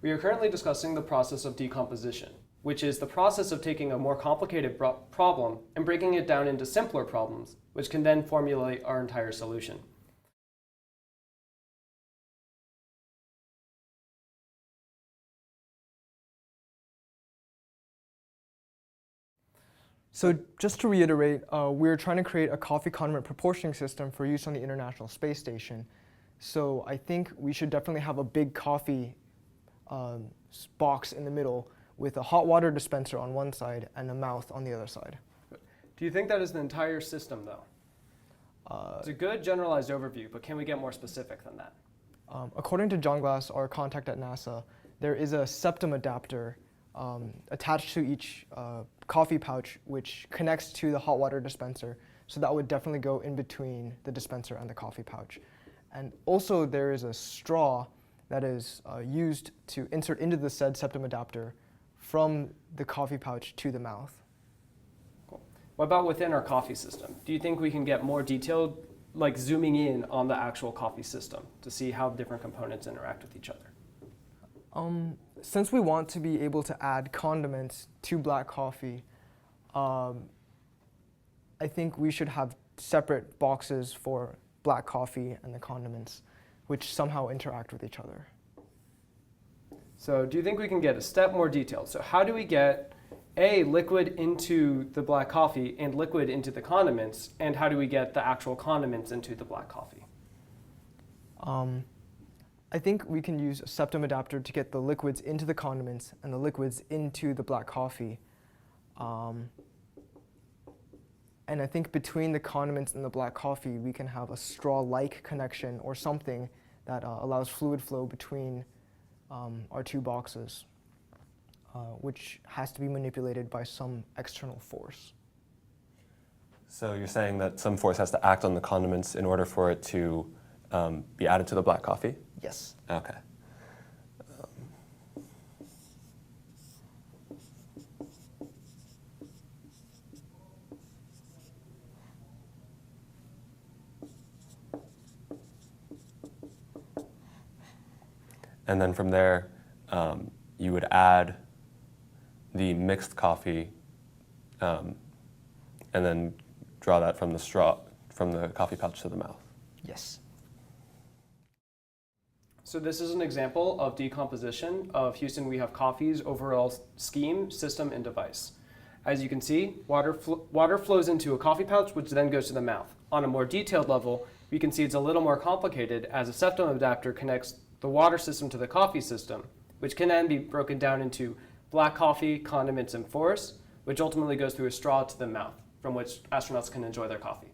We are currently discussing the process of decomposition, which is the process of taking a more complicated problem and breaking it down into simpler problems, which can then formulate our entire solution. So just to reiterate, we're trying to create a coffee condiment proportioning system for use on the International Space Station. So I think we should definitely have a big coffee box in the middle with a hot water dispenser on one side and a mouth on the other side. Do you think that is the entire system, though? It's a good generalized overview, but can we get more specific than that? According to John Glass, our contact at NASA, there is a septum adapter attached to each coffee pouch, which connects to the hot water dispenser. So that would definitely go in between the dispenser and the coffee pouch. And also there is a straw that is used to insert into the said septum adapter from the coffee pouch to the mouth. Cool. What about within our coffee system? Do you think we can get more detailed, like zooming in on the actual coffee system to see how different components interact with each other? Since we want to be able to add condiments to black coffee, I think we should have separate boxes for black coffee and the condiments, which somehow interact with each other. So do you think we can get a step more detailed? So how do we get liquid into the black coffee and liquid into the condiments, and how do we get the actual condiments into the black coffee? I think we can use a septum adapter to get the liquids into the condiments and the liquids into the black coffee. And I think between the condiments and the black coffee, we can have a straw-like connection or something that allows fluid flow between our two boxes, which has to be manipulated by some external force. So you're saying that some force has to act on the condiments in order for it to be added to the black coffee? Yes. Okay. And then from there, you would add the mixed coffee and then draw that from the straw, from the coffee pouch to the mouth. Yes. So this is an example of decomposition of Houston We Have Coffee's overall scheme, system, and device. As you can see, water flows into a coffee pouch, which then goes to the mouth. On a more detailed level, we can see it's a little more complicated as a septum adapter connects the water system to the coffee system, which can then be broken down into black coffee, condiments, and force, which ultimately goes through a straw to the mouth, from which astronauts can enjoy their coffee.